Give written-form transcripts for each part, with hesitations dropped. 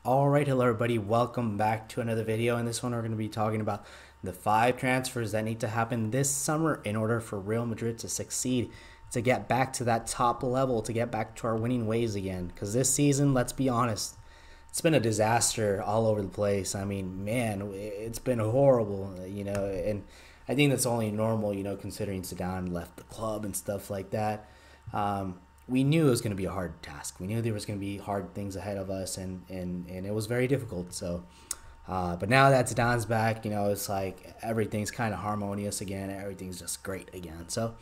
Alright, hello everybody, welcome back to another video. In this one we're going to be talking about the 5 transfers that need to happen this summer in order for Real Madrid to succeed, to get back to that top level, to get back to our winning ways again. Because this season, let's be honest, it's been a disaster all over the place. I mean, man, it's been horrible, and I think that's only normal, considering Zidane left the club and stuff like that. We knew it was going to be a hard task. We knew there was going to be hard things ahead of us, and it was very difficult. So, but now that Zidane's back, it's like everything's kind of harmonious again. Everything's just great again. So,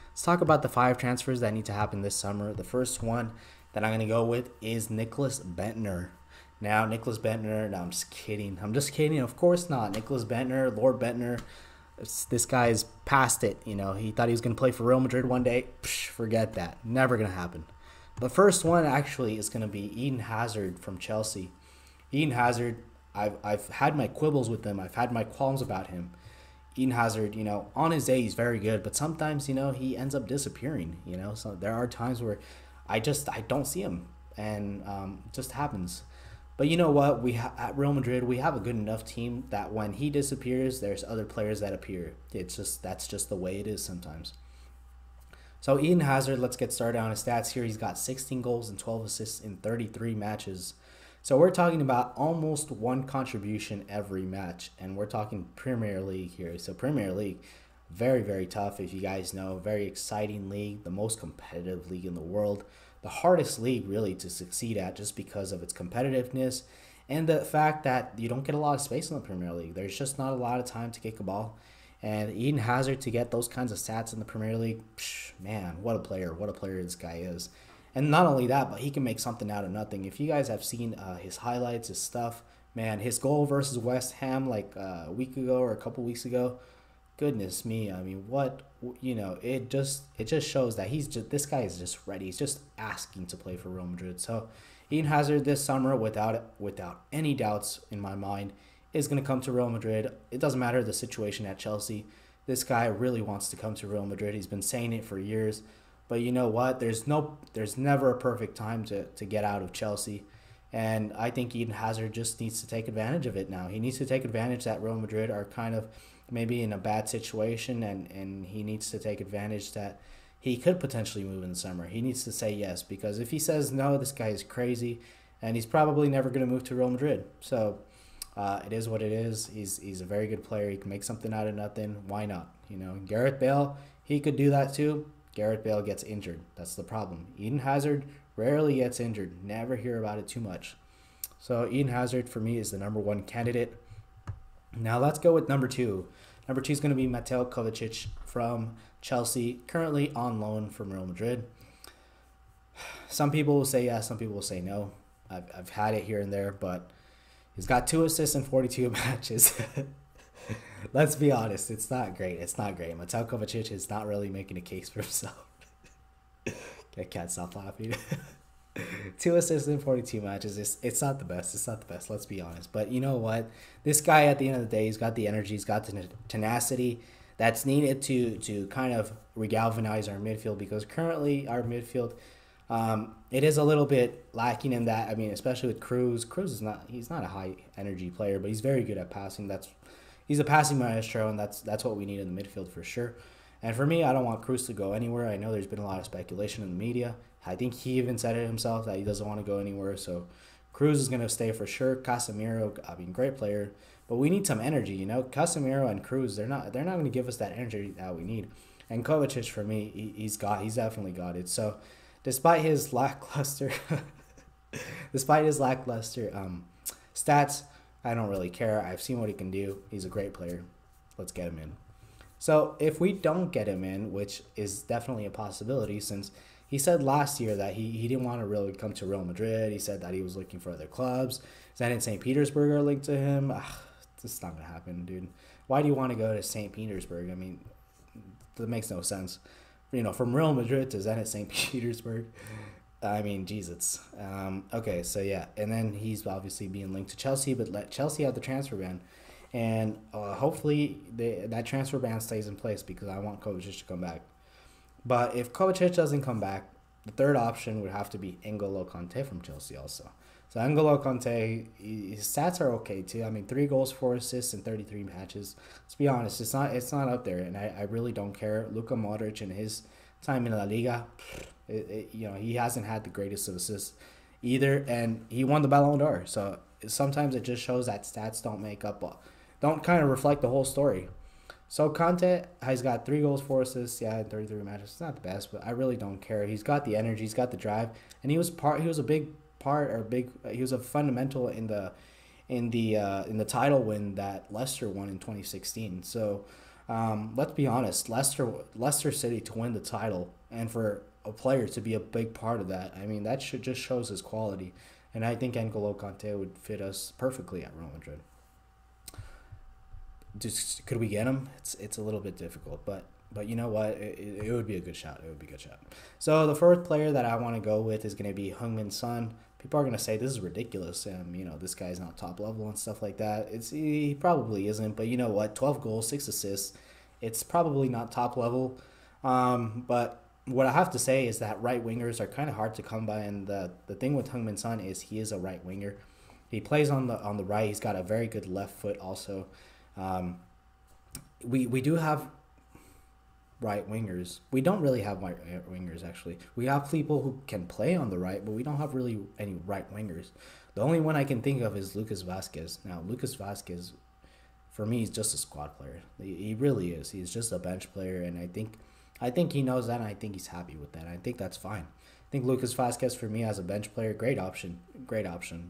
let's talk about the 5 transfers that need to happen this summer. The first one that I'm going to go with is Nicholas Bentner. Now, Nicholas Bentner, no, I'm just kidding. I'm just kidding. Of course not. Nicholas Bentner, Lord Bentner, this guy's past it. He thought he was going to play for Real Madrid one day. Psh, forget that. Never going to happen. The first one actually is going to be Eden Hazard from Chelsea. Eden Hazard, I've had my quibbles with him. I've had my qualms about him. Eden Hazard, on his day he's very good, but sometimes, he ends up disappearing. So there are times where I don't see him, and it just happens. But you know what? At Real Madrid, we have a good enough team that when he disappears, there's other players that appear. That's just the way it is sometimes. So Eden Hazard, let's get started on his stats here. He's got 16 goals and 12 assists in 33 matches. So we're talking about almost one contribution every match, and we're talking Premier League here. So Premier League, very, very tough, if you guys know. Very exciting league, the most competitive league in the world. The hardest league really to succeed at, just because of its competitiveness and the fact that you don't get a lot of space in the Premier League. There's just not a lot of time to kick a ball. And Eden Hazard, to get those kinds of stats in the Premier League, man, what a player this guy is. And not only that, but he can make something out of nothing. If you guys have seen his highlights, his stuff, man, his goal versus West Ham like a week ago or a couple weeks ago, goodness me, I mean, it just shows that this guy is just ready. He's just asking to play for Real Madrid. So Eden Hazard this summer, without any doubts in my mind, is going to come to Real Madrid. It doesn't matter the situation at Chelsea. This guy really wants to come to Real Madrid. He's been saying it for years. But you know what? There's never a perfect time to get out of Chelsea. And I think Eden Hazard just needs to take advantage of it now. He needs to take advantage that Real Madrid are kind of maybe in a bad situation, and he needs to take advantage that he could potentially move in the summer. He needs to say yes, because if he says no, this guy is crazy, and he's probably never going to move to Real Madrid. So it is what it is. He's a very good player. He can make something out of nothing. Why not? Gareth Bale, he could do that too. Gareth Bale gets injured. That's the problem. Eden Hazard rarely gets injured. Never hear about it too much. So Eden Hazard for me is the #1 candidate. Now let's go with number 2. Number 2 is going to be Mateo Kovacic from Chelsea, currently on loan from Real Madrid. Some people will say yes, some people will say no. I've had it here and there, but he's got 2 assists in 42 matches. Let's be honest, it's not great. It's not great. Mateo Kovacic is not really making a case for himself. I can't stop laughing. 2 assists in 42 matches. It's not the best. It's not the best. Let's be honest. But you know what? This guy, at the end of the day, he's got the energy. He's got the tenacity that's needed to kind of regalvanize our midfield, because currently our midfield, it is a little bit lacking in that. I mean, especially with Cruz. He's not a high energy player, but he's very good at passing. He's a passing maestro, and that's what we need in the midfield for sure. And for me, I don't want Cruz to go anywhere. I know there's been a lot of speculation in the media. I think he even said it himself that he doesn't want to go anywhere. So Cruz is going to stay for sure. Casemiro, I mean, great player, but we need some energy. Casemiro and Cruz, they're not going to give us that energy that we need. And Kovacic, for me, he's definitely got it. So despite his lackluster, stats, I don't really care. I've seen what he can do. He's a great player. Let's get him in. So if we don't get him in, which is definitely a possibility, since he said last year that he didn't want to really come to Real Madrid. He said that he was looking for other clubs. Zenit St. Petersburg are linked to him. This is not going to happen, dude. Why do you want to go to St. Petersburg? I mean, that makes no sense. From Real Madrid to Zenit St. Petersburg. I mean, Jesus. Okay, so yeah. And then he's obviously being linked to Chelsea, but let Chelsea have the transfer ban. And hopefully that transfer ban stays in place, because I want Kovacic to come back. But if Kovacic doesn't come back, the third option would have to be N'Golo Kanté from Chelsea also. So N'Golo Kante, his stats are okay too. I mean, 3 goals, 4 assists in 33 matches. Let's be honest, it's not up there, and I really don't care. Luka Modric and his time in La Liga, he hasn't had the greatest of assists either, and he won the Ballon d'Or. So sometimes it just shows that stats don't kind of reflect the whole story. So Conte has got 3 goals, 4 assists, yeah, in 33 matches. It's not the best, but I really don't care. He's got the energy, he's got the drive, and he was a fundamental in the title win that Leicester won in 2016. So let's be honest, Leicester City to win the title and for a player to be a big part of that, I mean that should just shows his quality, and I think N'Golo Kante would fit us perfectly at Real Madrid. Just could we get him? It's a little bit difficult, but you know what? It would be a good shot. It would be a good shot. So the fourth player that I want to go with is going to be HeungMin Son. People are going to say this is ridiculous. This guy's not top level and stuff like that. He probably isn't, but you know what? 12 goals, 6 assists. It's probably not top level. But what I have to say is that right wingers are kind of hard to come by, and the thing with HeungMin Son is he is a right winger. He plays on the right. He's got a very good left foot also. We do have right wingers. We don't really have right wingers, actually. We have people who can play on the right, but we don't have really any right wingers. The only one I can think of is Lucas Vazquez. Now, Lucas Vazquez, for me, is just a squad player. He really is. He's just a bench player, and I think he knows that, and I think he's happy with that. I think that's fine. I think Lucas Vazquez, for me, as a bench player, great option,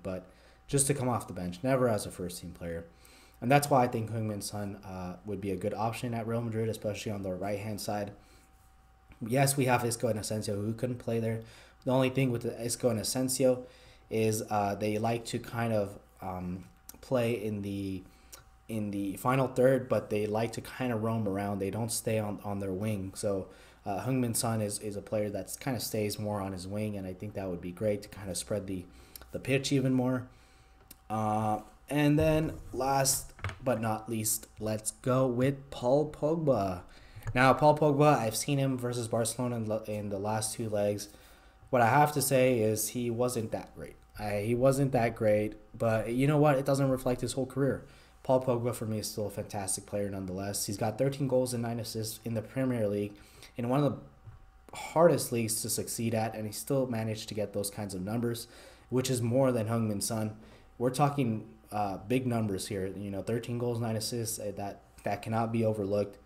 but just to come off the bench, never as a first-team player. And that's why I think HeungMin Son would be a good option at Real Madrid, especially on the right-hand side. Yes, we have Isco and Asensio who couldn't play there. The only thing with the Isco and Asensio is they like to kind of play in the final third, but they like to kind of roam around. They don't stay on their wing. So HeungMin Son is a player that kind of stays more on his wing, and I think that would be great to kind of spread the pitch even more. And then last but not least, let's go with Paul Pogba. Now, Paul Pogba, I've seen him versus Barcelona in the last 2 legs. What I have to say is he wasn't that great. He wasn't that great, but you know what? It doesn't reflect his whole career. Paul Pogba, for me, is still a fantastic player nonetheless. He's got 13 goals and 9 assists in the Premier League, in one of the hardest leagues to succeed at, and he still managed to get those kinds of numbers, which is more than HeungMin Son. We're talking big numbers here. 13 goals, 9 assists. That cannot be overlooked,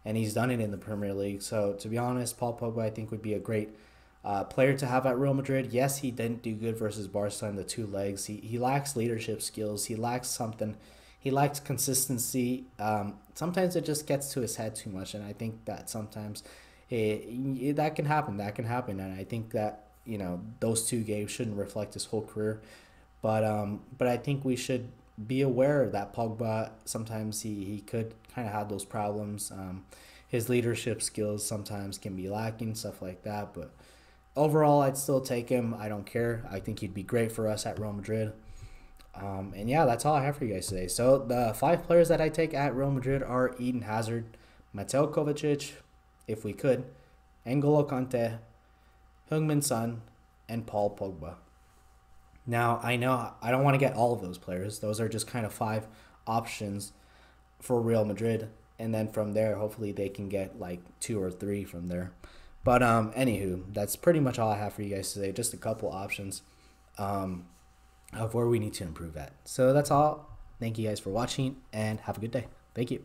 and he's done it in the Premier League. So to be honest, Paul Pogba I think would be a great player to have at Real Madrid. Yes, he didn't do good versus Barca in the 2 legs. He lacks leadership skills. He lacks something. He lacks consistency. Sometimes it just gets to his head too much, and I think that sometimes that can happen. And I think that those 2 games shouldn't reflect his whole career. But I think we should be aware that Pogba, sometimes he could kind of have those problems. His leadership skills sometimes can be lacking, stuff like that. But overall, I'd still take him. I don't care. I think he'd be great for us at Real Madrid. And yeah, that's all I have for you guys today. So the 5 players that I take at Real Madrid are Eden Hazard, Mateo Kovacic, if we could, N'Golo Kante, HeungMin Son, and Paul Pogba. Now, I know I don't want to get all of those players. Those are just kind of 5 options for Real Madrid. And then from there, hopefully they can get like 2 or 3 from there. But anywho, that's pretty much all I have for you guys today. Just a couple options of where we need to improve at. So that's all. Thank you guys for watching, and have a good day. Thank you.